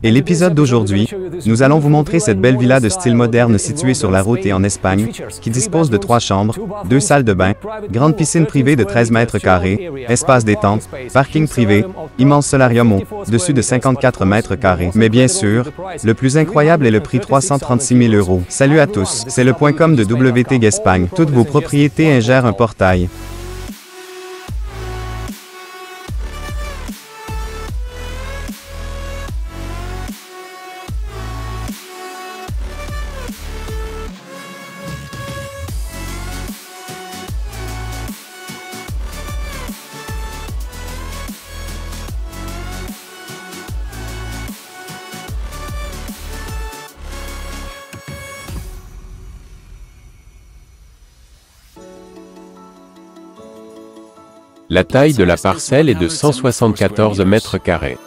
Et l'épisode d'aujourd'hui, nous allons vous montrer cette belle villa de style moderne située sur la route et en Espagne, qui dispose de 3 chambres, 2 salles de bain, grande piscine privée de 13 mètres carrés, espace détente, parking privé, immense solarium au-dessus de 54 mètres carrés. Mais bien sûr, le plus incroyable est le prix 336 000 €. Salut à tous, c'est le point .com de WT Gespagne. Toutes vos propriétés ingèrent un portail. La taille de la parcelle est de 174 mètres carrés.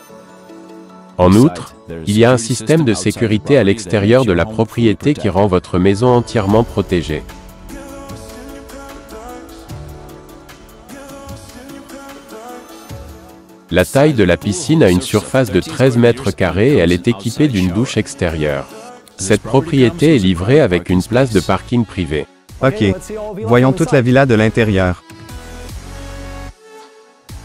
En outre, il y a un système de sécurité à l'extérieur de la propriété qui rend votre maison entièrement protégée. La taille de la piscine a une surface de 13 mètres carrés et elle est équipée d'une douche extérieure. Cette propriété est livrée avec une place de parking privée. Ok, voyons toute la villa de l'intérieur.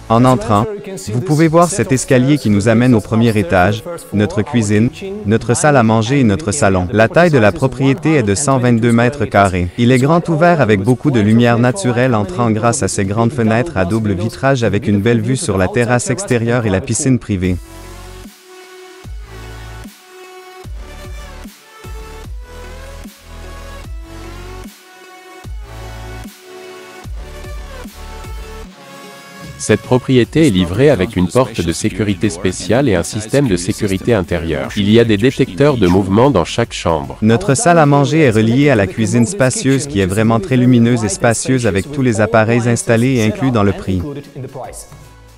En entrant, vous pouvez voir cet escalier qui nous amène au premier étage, notre cuisine, notre salle à manger et notre salon. La taille de la propriété est de 122 mètres carrés. Il est grand ouvert avec beaucoup de lumière naturelle entrant grâce à ses grandes fenêtres à double vitrage avec une belle vue sur la terrasse extérieure et la piscine privée. Cette propriété est livrée avec une porte de sécurité spéciale et un système de sécurité intérieure. Il y a des détecteurs de mouvement dans chaque chambre. Notre salle à manger est reliée à la cuisine spacieuse qui est vraiment très lumineuse et spacieuse avec tous les appareils installés et inclus dans le prix.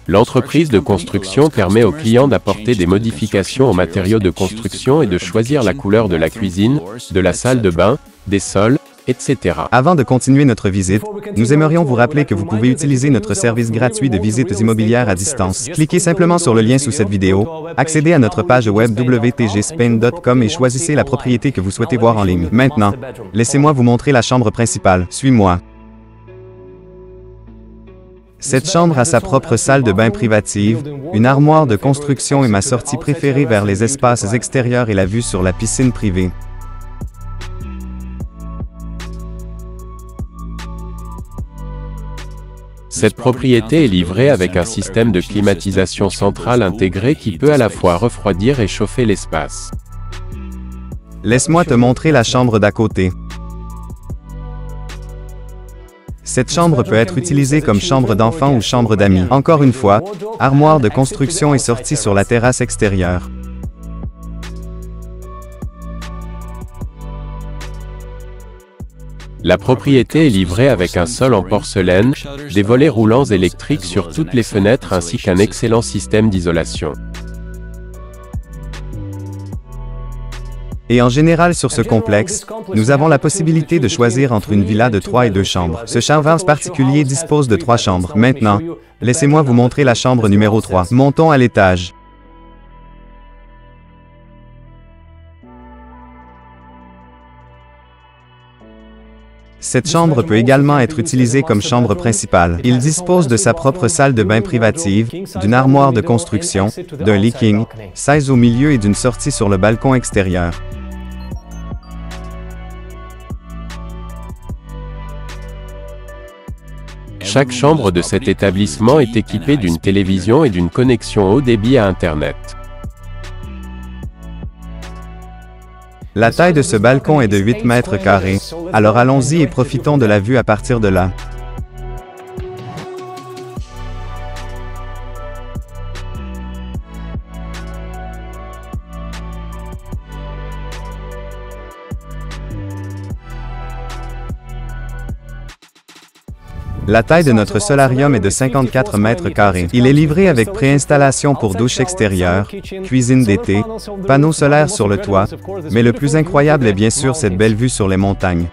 L'entreprise de construction permet aux clients d'apporter des modifications aux matériaux de construction et de choisir la couleur de la cuisine, de la salle de bain, des sols, etc. Avant de continuer notre visite, nous aimerions vous rappeler que vous pouvez utiliser notre service gratuit de visites immobilières à distance. Cliquez simplement sur le lien sous cette vidéo, accédez à notre page web wtgspain.com et choisissez la propriété que vous souhaitez voir en ligne. Maintenant, laissez-moi vous montrer la chambre principale. Suis-moi. Cette chambre a sa propre salle de bain privative, une armoire de construction et ma sortie préférée vers les espaces extérieurs et la vue sur la piscine privée. Cette propriété est livrée avec un système de climatisation centrale intégré qui peut à la fois refroidir et chauffer l'espace. Laisse-moi te montrer la chambre d'à côté. Cette chambre peut être utilisée comme chambre d'enfant ou chambre d'amis. Encore une fois, armoire de construction est sortie sur la terrasse extérieure. La propriété est livrée avec un sol en porcelaine, des volets roulants électriques sur toutes les fenêtres ainsi qu'un excellent système d'isolation. Et en général sur ce complexe, nous avons la possibilité de choisir entre une villa de 3 et 2 chambres. Ce chambres particulier dispose de 3 chambres. Maintenant, laissez-moi vous montrer la chambre numéro 3. Montons à l'étage. Cette chambre peut également être utilisée comme chambre principale. Il dispose de sa propre salle de bain privative, d'une armoire de construction, d'un lit king, size au milieu et d'une sortie sur le balcon extérieur. Chaque chambre de cet établissement est équipée d'une télévision et d'une connexion haut débit à Internet. La taille de ce balcon est de 8 mètres carrés, alors allons-y et profitons de la vue à partir de là. La taille de notre solarium est de 54 mètres carrés. Il est livré avec préinstallation pour douche extérieure, cuisine d'été, panneaux solaires sur le toit, mais le plus incroyable est bien sûr cette belle vue sur les montagnes.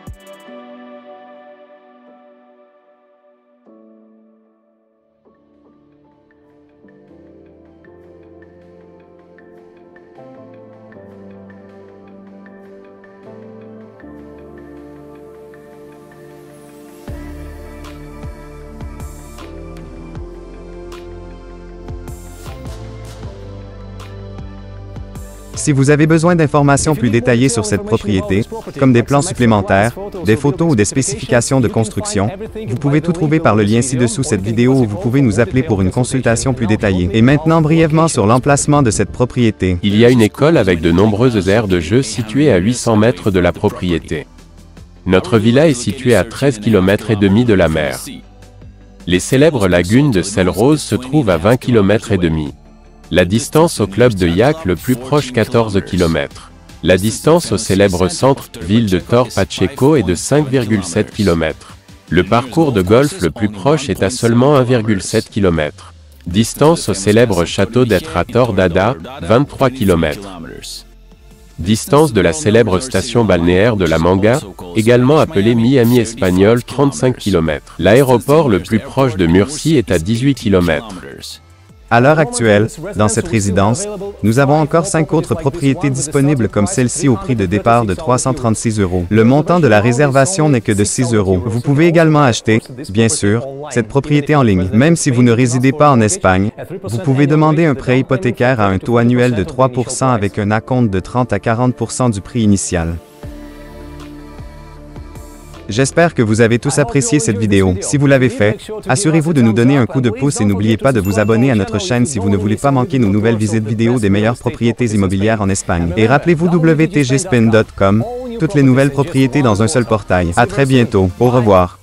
Si vous avez besoin d'informations plus détaillées sur cette propriété, comme des plans supplémentaires, des photos ou des spécifications de construction, vous pouvez tout trouver par le lien ci-dessous cette vidéo ou vous pouvez nous appeler pour une consultation plus détaillée. Et maintenant brièvement sur l'emplacement de cette propriété. Il y a une école avec de nombreuses aires de jeu situées à 800 mètres de la propriété. Notre villa est située à 13 km et demi de la mer. Les célèbres lagunes de Sel Rose se trouvent à 20 km et demi. La distance au club de yacht le plus proche 14 km. La distance au célèbre centre-ville de Tor Pacheco est de 5,7 km. Le parcours de golf le plus proche est à seulement 1,7 km. Distance au célèbre château d'être à Tor Dada, 23 km. Distance de la célèbre station balnéaire de la Manga, également appelée Miami Espagnol, 35 km. L'aéroport le plus proche de Murcie est à 18 km. À l'heure actuelle, dans cette résidence, nous avons encore 5 autres propriétés disponibles comme celle-ci au prix de départ de 336 €. Le montant de la réservation n'est que de 6 €. Vous pouvez également acheter, bien sûr, cette propriété en ligne. Même si vous ne résidez pas en Espagne, vous pouvez demander un prêt hypothécaire à un taux annuel de 3% avec un acompte de 30 à 40% du prix initial. J'espère que vous avez tous apprécié cette vidéo. Si vous l'avez fait, assurez-vous de nous donner un coup de pouce et n'oubliez pas de vous abonner à notre chaîne si vous ne voulez pas manquer nos nouvelles visites vidéo des meilleures propriétés immobilières en Espagne. Et rappelez-vous wtgspin.com, toutes les nouvelles propriétés dans un seul portail. À très bientôt. Au revoir.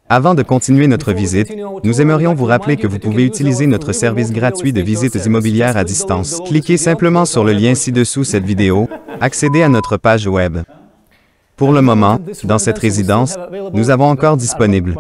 Avant de continuer notre visite, nous aimerions vous rappeler que vous pouvez utiliser notre service gratuit de visites immobilières à distance. Cliquez simplement sur le lien ci-dessous cette vidéo, accédez à notre page web. Pour le moment, dans cette résidence, nous avons encore disponible